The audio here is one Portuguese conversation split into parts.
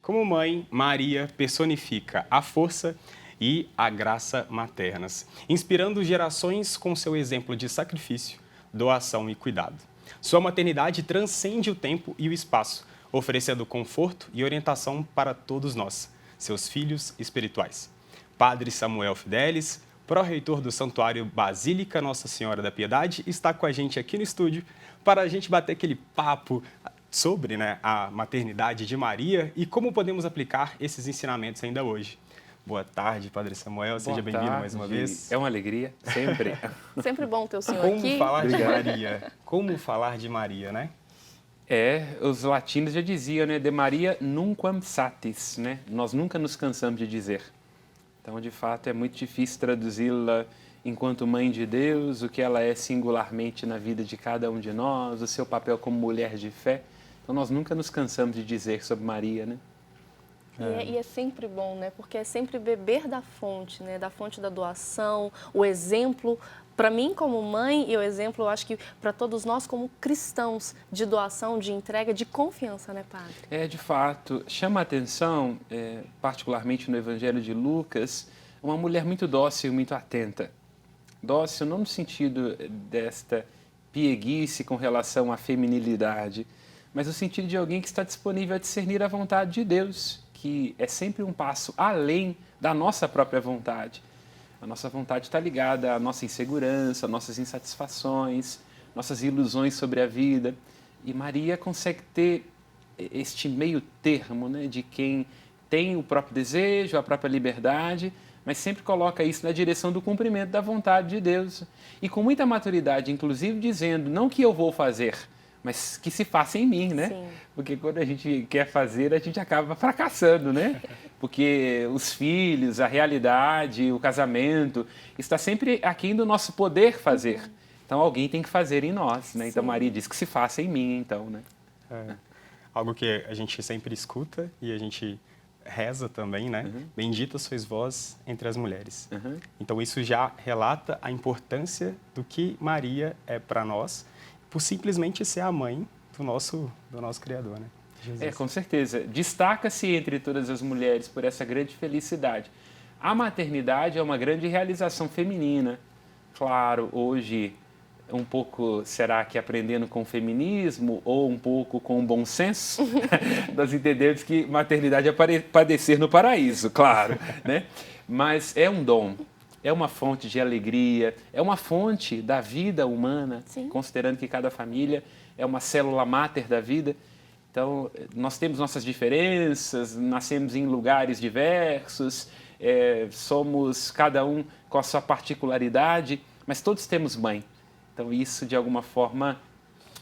Como mãe, Maria personifica a força e a graça maternas, inspirando gerações com seu exemplo de sacrifício, doação e cuidado. Sua maternidade transcende o tempo e o espaço, oferecendo conforto e orientação para todos nós, seus filhos espirituais. Padre Samuel Fidelis, pró-reitor do Santuário Basílica Nossa Senhora da Piedade, está com a gente aqui no estúdio para a gente bater aquele papo sobre a maternidade de Maria e como podemos aplicar esses ensinamentos ainda hoje. Boa tarde, Padre Samuel. Seja bem-vindo mais uma vez. É uma alegria, sempre. Sempre bom ter o senhor Como aqui. falar de Maria? Como falar de Maria, né? Os latinos já diziam, né? De Maria nunquam satis, né? Nós nunca nos cansamos de dizer. Então, de fato, é muito difícil traduzi-la enquanto mãe de Deus, o que ela é singularmente na vida de cada um de nós, o seu papel como mulher de fé. Então, nós nunca nos cansamos de dizer sobre Maria, né? E é sempre bom, né? Porque é sempre beber da fonte, né? Da fonte da doação, o exemplo, para mim como mãe, e o exemplo, eu acho que para todos nós como cristãos, de doação, de entrega, de confiança, né, Padre? De fato, chama a atenção, particularmente no Evangelho de Lucas, uma mulher muito dócil, muito atenta. Dócil não no sentido desta pieguice com relação à feminilidade, mas no sentido de alguém que está disponível a discernir a vontade de Deus, que é sempre um passo além da nossa própria vontade. A nossa vontade está ligada à nossa insegurança, nossas insatisfações, nossas ilusões sobre a vida. E Maria consegue ter este meio termo, né, de quem tem o próprio desejo, a própria liberdade, mas sempre coloca isso na direção do cumprimento da vontade de Deus. E com muita maturidade, inclusive dizendo, não que eu vou fazer, mas que se faça em mim, né? Sim. Porque quando a gente quer fazer, a gente acaba fracassando, né? Porque os filhos, a realidade, o casamento, está sempre aquém do nosso poder fazer. Então, alguém tem que fazer em nós, né? Então, Maria diz que se faça em mim, então, né? Algo que a gente sempre escuta e a gente reza também, né? Bendita sois vós entre as mulheres. Então, isso já relata a importância do que Maria é para nós, por simplesmente ser a mãe do nosso Criador, né? Jesus. Com certeza. Destaca-se entre todas as mulheres por essa grande felicidade. A maternidade é uma grande realização feminina. Claro, hoje, um pouco, será que aprendendo com o feminismo ou um pouco com o bom senso, nós entendemos que maternidade é padecer no paraíso, claro, né? Mas é um dom. É uma fonte de alegria, é uma fonte da vida humana, Sim. Considerando que cada família é uma célula máter da vida. Então, nós temos nossas diferenças, nascemos em lugares diversos, somos cada um com a sua particularidade, mas todos temos mãe. Então, isso, de alguma forma,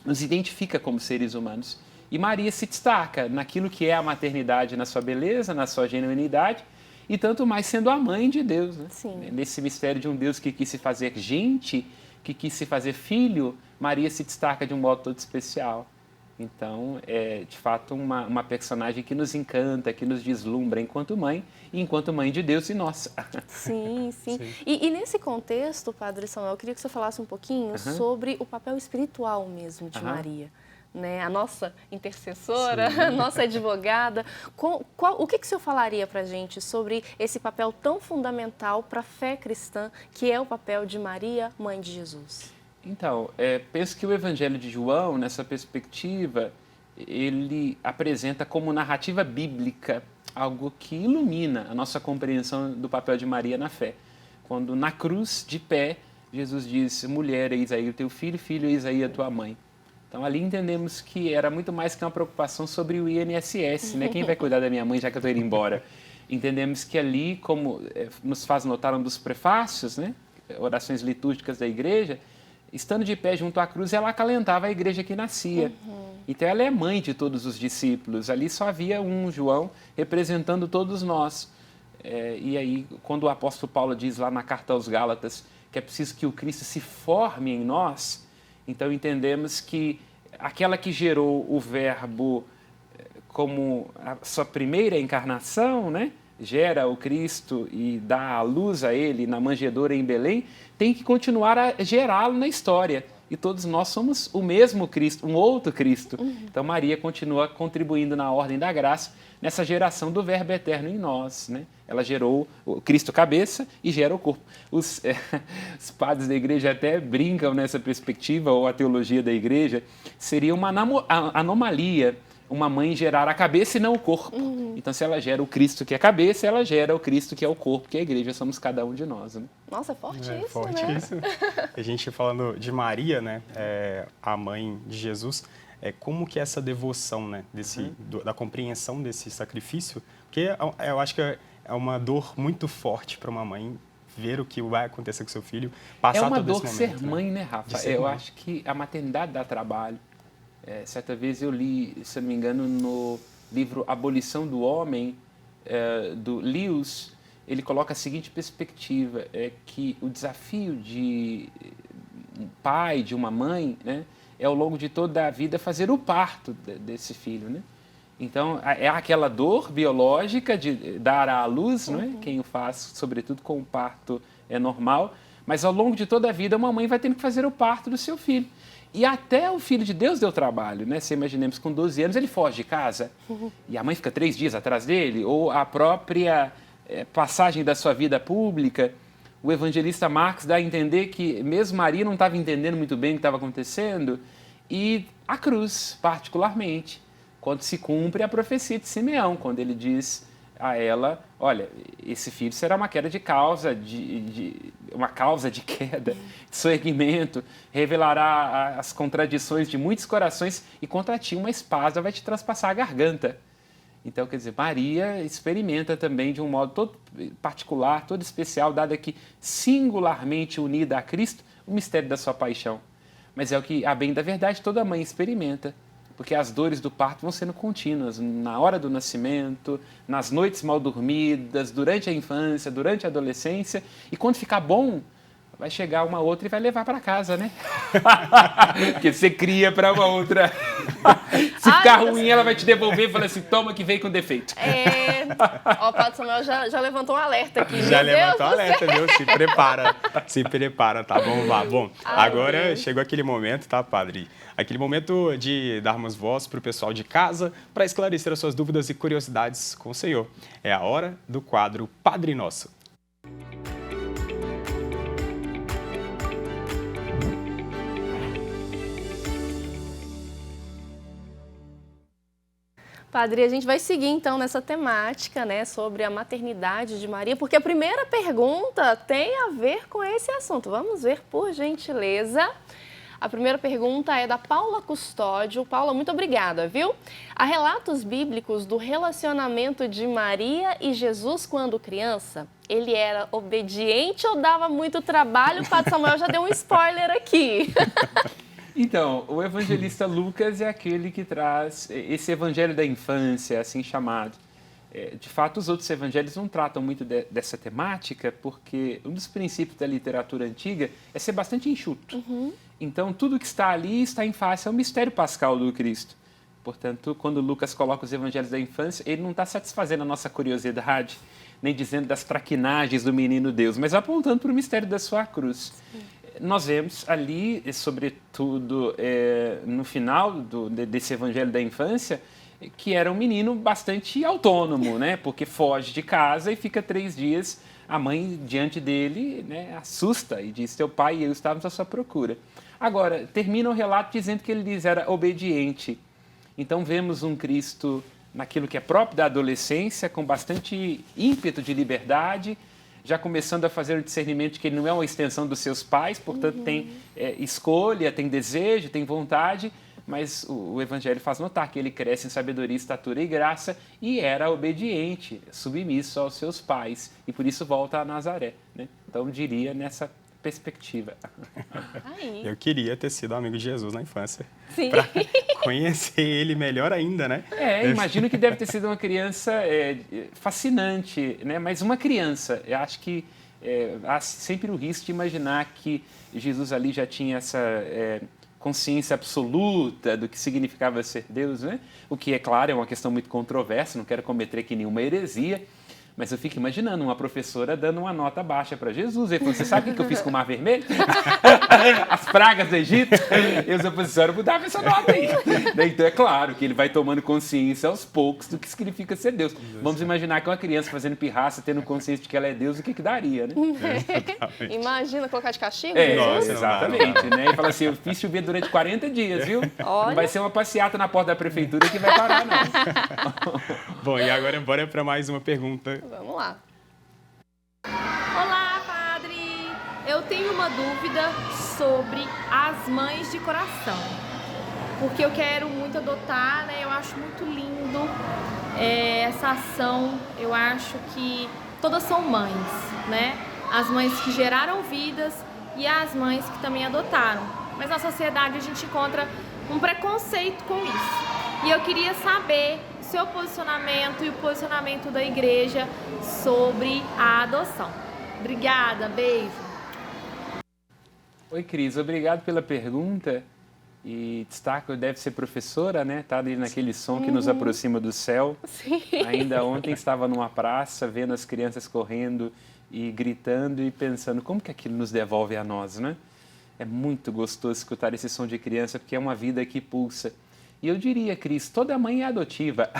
nos identifica como seres humanos. E Maria se destaca naquilo que é a maternidade, na sua beleza, na sua genuinidade, e tanto mais sendo a mãe de Deus, né? Sim. Nesse mistério de um Deus que quis se fazer gente, que quis se fazer filho, Maria se destaca de um modo todo especial. Então, é de fato uma personagem que nos encanta, que nos deslumbra enquanto mãe e enquanto mãe de Deus e nossa. Sim. E nesse contexto, Padre Samuel, eu queria que você falasse um pouquinho sobre o papel espiritual mesmo de Maria. Né? A nossa intercessora, a nossa advogada. O que o senhor falaria para a gente sobre esse papel tão fundamental para a fé cristã, que é o papel de Maria, mãe de Jesus? Então, penso que o Evangelho de João, nessa perspectiva, ele apresenta como narrativa bíblica algo que ilumina a nossa compreensão do papel de Maria na fé. Quando na cruz, de pé, Jesus diz, mulher, eis aí o teu filho, filho, eis aí a tua mãe. Então, ali entendemos que era muito mais que uma preocupação sobre o INSS, né? Quem vai cuidar da minha mãe já que eu estou indo embora? Entendemos que ali, como nos faz notar um dos prefácios, né? Orações litúrgicas da igreja, estando de pé junto à cruz, ela acalentava a igreja que nascia. Então, ela é mãe de todos os discípulos. Ali só havia um João representando todos nós. E aí, quando o apóstolo Paulo diz lá na carta aos Gálatas que é preciso que o Cristo se forme em nós, então entendemos que aquela que gerou o Verbo como a sua primeira encarnação, né? Gera o Cristo e dá a luz a ele na manjedoura em Belém, tem que continuar a gerá-lo na história. e todos nós somos o mesmo Cristo, um outro Cristo. Então Maria continua contribuindo na ordem da graça, nessa geração do Verbo eterno em nós, né? Ela gerou o Cristo cabeça e gera o corpo. Os padres da igreja até brincam nessa perspectiva, ou a teologia da igreja, seria uma anomalia uma mãe gerar a cabeça e não o corpo. Então, se ela gera o Cristo que é a cabeça, ela gera o Cristo que é o corpo, que é a igreja, somos cada um de nós. Né? Nossa, é forte isso, forte né? isso. A gente falando de Maria, né, a mãe de Jesus, como que é essa devoção, né, da compreensão desse sacrifício? Porque eu acho que é uma dor muito forte para uma mãe ver o que vai acontecer com seu filho, passar todo esse momento. É uma dor ser mãe, né, Rafa? Eu acho que a maternidade dá trabalho. Certa vez eu li, se não me engano, no livro Abolição do Homem, do Lewis, ele coloca a seguinte perspectiva, que o desafio de um pai, de uma mãe, né, é ao longo de toda a vida fazer o parto desse filho, né? Então, é aquela dor biológica de dar à luz, não é? Quem o faz, sobretudo com o parto normal, mas ao longo de toda a vida uma mãe vai tendo que fazer o parto do seu filho. E até o Filho de Deus deu trabalho, né? Se imaginemos, com 12 anos ele foge de casa e a mãe fica 3 dias atrás dele, ou a própria passagem da sua vida pública, o evangelista Marcos dá a entender que mesmo Maria não estava entendendo muito bem o que estava acontecendo, e a cruz, particularmente, quando se cumpre a profecia de Simeão, quando ele diz a ela, olha, esse filho será uma queda uma causa de queda, de soerguimento, revelará as contradições de muitos corações e contra ti uma espada vai te traspassar a garganta. Então, quer dizer, Maria experimenta também de um modo todo particular, todo especial, dada que singularmente unida a Cristo, o mistério da sua paixão. Mas é o que, a bem da verdade, toda mãe experimenta. Porque as dores do parto vão sendo contínuas, na hora do nascimento, nas noites mal dormidas, durante a infância, durante a adolescência. E quando ficar bom, vai chegar uma outra e vai levar para casa, né? Porque você cria para uma outra. Se ficar ruim, ela vai te devolver e fala assim, toma que veio com defeito. Ó, o Padre Samuel já levantou um alerta aqui. Já levantou um alerta, viu? Se prepara, tá bom? Vá. Bom, agora chegou aquele momento, tá, Padre? Aquele momento de darmos voz para o pessoal de casa para esclarecer as suas dúvidas e curiosidades com o Senhor. É a hora do quadro Padre Nosso. Padre, a gente vai seguir então nessa temática, né, sobre a maternidade de Maria, porque a primeira pergunta tem a ver com esse assunto. Vamos ver, por gentileza. A primeira pergunta é da Paula Custódio. Paula, muito obrigada, viu? Há relatos bíblicos do relacionamento de Maria e Jesus quando criança? Ele era obediente ou dava muito trabalho? O Padre Samuel já deu um spoiler aqui. Então, o evangelista Lucas é aquele que traz esse evangelho da infância, assim chamado. De fato, os outros evangelhos não tratam muito dessa temática, porque um dos princípios da literatura antiga é ser bastante enxuto. Então, tudo que está ali está em face ao mistério pascal do Cristo. Portanto, quando Lucas coloca os evangelhos da infância, ele não está satisfazendo a nossa curiosidade, nem dizendo das traquinagens do menino Deus, mas apontando para o mistério da sua cruz. Nós vemos ali, sobretudo no final desse evangelho da infância, que era um menino bastante autônomo, né? Porque foge de casa e fica 3 dias, a mãe diante dele, né, assusta e diz, teu pai e eu estávamos à sua procura. Agora, termina o relato dizendo que ele lhes era obediente. Então vemos um Cristo naquilo que é próprio da adolescência, com bastante ímpeto de liberdade, já começando a fazer o discernimento de que ele não é uma extensão dos seus pais, portanto tem escolha, tem desejo, tem vontade, mas o Evangelho faz notar que ele cresce em sabedoria, estatura e graça e era obediente, submisso aos seus pais, e por isso volta a Nazaré, né? Então, diria nessa perspectiva. Eu queria ter sido amigo de Jesus na infância. Sim. Para conhecer ele melhor ainda, né? Imagino que deve ter sido uma criança fascinante, né? Mas uma criança, eu acho que há sempre o risco de imaginar que Jesus ali já tinha essa consciência absoluta do que significava ser Deus, né? O que, é claro, é uma questão muito controversa, não quero cometer aqui nenhuma heresia, Mas eu fico imaginando uma professora dando uma nota baixa para Jesus. Ele falou, você sabe o que eu fiz com o Mar Vermelho? As pragas do Egito? E os opositores mudavam essa nota aí. Então é claro que ele vai tomando consciência aos poucos do que significa ser Deus. Vamos imaginar que uma criança fazendo pirraça, tendo consciência de que ela é Deus, o que daria, né? Imagina colocar de castigo? Nossa, exatamente. Né? E fala assim, eu fiz chover durante 40 dias, viu? Olha. Não vai ser uma passeata na porta da prefeitura que vai parar, não. Bom, e agora bora para mais uma pergunta. Vamos lá. Olá, padre! Eu tenho uma dúvida sobre as mães de coração. Porque eu quero muito adotar, né? Eu acho muito lindo essa ação. Eu acho que todas são mães, né? As mães que geraram vidas e as mães que também adotaram. Mas na sociedade a gente encontra um preconceito com isso. E eu queria saber o seu posicionamento e o posicionamento da igreja sobre a adoção. Obrigada, beijo. Oi, Cris, obrigado pela pergunta. E destaco, deve ser professora, né? Tá ali naquele som que nos aproxima do céu. Sim. Ainda ontem estava numa praça, vendo as crianças correndo e gritando e pensando como que aquilo nos devolve a nós, né? É muito gostoso escutar esse som de criança, porque é uma vida que pulsa. E eu diria, Cris, toda mãe é adotiva.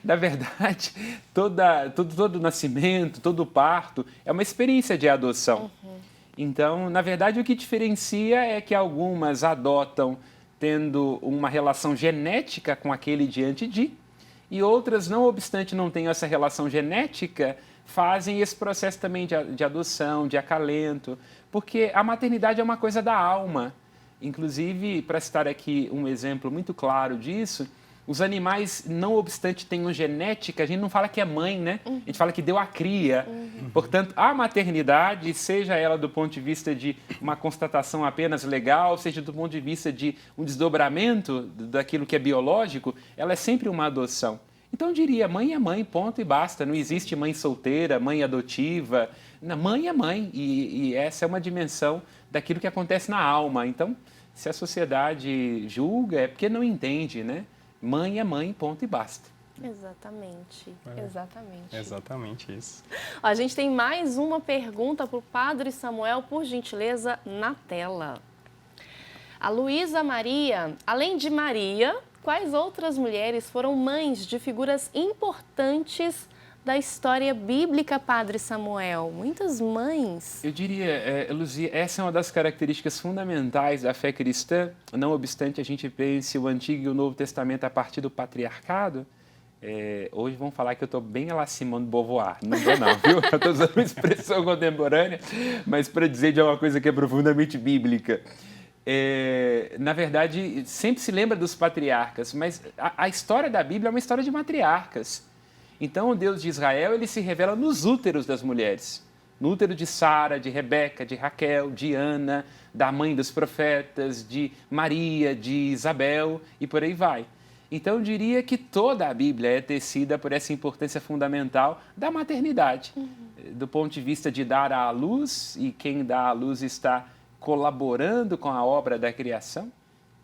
Na verdade, todo nascimento, todo parto é uma experiência de adoção. Então, na verdade, o que diferencia é que algumas adotam tendo uma relação genética com aquele diante de, e outras, não obstante não tenham essa relação genética, fazem esse processo também de adoção, de acalento, porque a maternidade é uma coisa da alma. Inclusive, para citar aqui um exemplo muito claro disso, os animais, não obstante tenham genética, a gente não fala que é mãe, né? A gente fala que deu a cria. Portanto, a maternidade, seja ela do ponto de vista de uma constatação apenas legal, seja do ponto de vista de um desdobramento daquilo que é biológico, ela é sempre uma adoção. Então, eu diria, mãe é mãe, ponto e basta. Não existe mãe solteira, mãe adotiva. Não, mãe é mãe, e essa é uma dimensão daquilo que acontece na alma. Então, se a sociedade julga, é porque não entende, né? Mãe é mãe, ponto e basta. Exatamente, exatamente. Exatamente isso. A gente tem mais uma pergunta para o Padre Samuel, por gentileza, na tela. A Luísa Maria, além de Maria, quais outras mulheres foram mães de figuras importantes da história bíblica, Padre Samuel? Muitas mães. Eu diria, Luzia, essa é uma das características fundamentais da fé cristã. Não obstante a gente pense o Antigo e o Novo Testamento a partir do patriarcado, hoje vão falar que eu estou bem à la Simone de Beauvoir. Não estou não, viu? Eu estou usando uma expressão contemporânea, mas para dizer de uma coisa que é profundamente bíblica. Na verdade, sempre se lembra dos patriarcas, mas a história da Bíblia é uma história de matriarcas. Então, o Deus de Israel, ele se revela nos úteros das mulheres. No útero de Sara, de Rebeca, de Raquel, de Ana, da mãe dos profetas, de Maria, de Isabel e por aí vai. Então, eu diria que toda a Bíblia é tecida por essa importância fundamental da maternidade. Do ponto de vista de dar à luz, e quem dá à luz está colaborando com a obra da criação,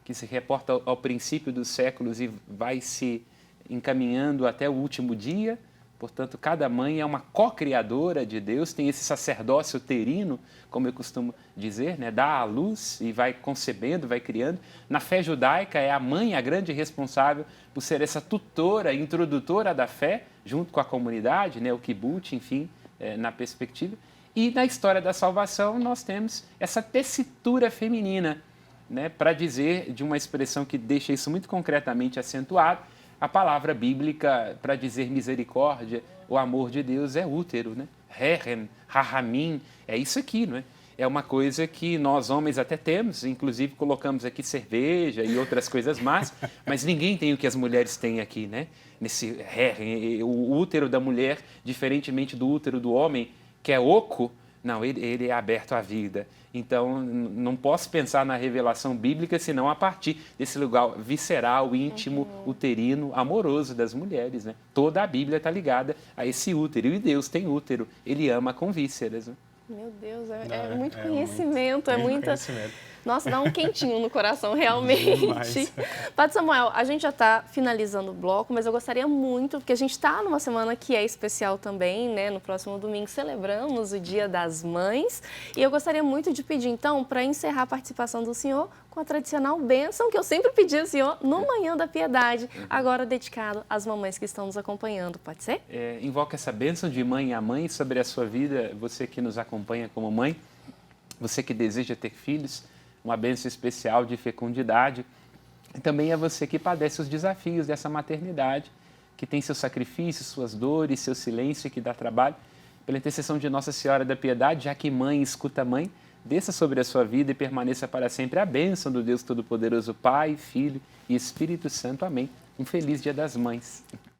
que se reporta ao princípio dos séculos e vai se encaminhando até o último dia. Portanto, cada mãe é uma co-criadora de Deus, tem esse sacerdócio uterino, como eu costumo dizer, né? Dá à luz e vai concebendo, vai criando. Na fé judaica, é a mãe a grande responsável por ser essa tutora, introdutora da fé, junto com a comunidade, né? O kibbutz, enfim, na perspectiva. E na história da salvação, nós temos essa tessitura feminina, né? Para dizer, de uma expressão que deixa isso muito concretamente acentuado, a palavra bíblica para dizer misericórdia, o amor de Deus é útero, né? Herem, rahamim, é isso aqui, não é? É uma coisa que nós homens até temos, inclusive colocamos aqui cerveja e outras coisas mais, mas ninguém tem o que as mulheres têm aqui, né? Nesse herem, o útero da mulher, diferentemente do útero do homem, que é oco, não, ele é aberto à vida. Então, não posso pensar na revelação bíblica senão a partir desse lugar visceral, íntimo, uterino, amoroso das mulheres, né? Toda a Bíblia está ligada a esse útero. E Deus tem útero, ele ama com vísceras. Né? Meu Deus, muito conhecimento, é muita... Conhecimento. Nossa, dá um quentinho no coração, realmente. Demais. Padre Samuel, a gente já está finalizando o bloco, mas eu gostaria muito, porque a gente está numa semana que é especial também, né? No próximo domingo celebramos o Dia das Mães. E eu gostaria muito de pedir, então, para encerrar a participação do senhor com a tradicional bênção que eu sempre pedi ao senhor no Manhã da Piedade, agora dedicado às mamães que estão nos acompanhando. Pode ser? Invoca essa bênção de mãe a mãe sobre a sua vida, você que nos acompanha como mãe, você que deseja ter filhos, uma bênção especial de fecundidade. E também é você que padece os desafios dessa maternidade, que tem seus sacrifícios, suas dores, seu silêncio e que dá trabalho. Pela intercessão de Nossa Senhora da Piedade, já que mãe escuta mãe, desça sobre a sua vida e permaneça para sempre a bênção do Deus Todo-Poderoso, Pai, Filho e Espírito Santo. Amém. Um feliz Dia das Mães.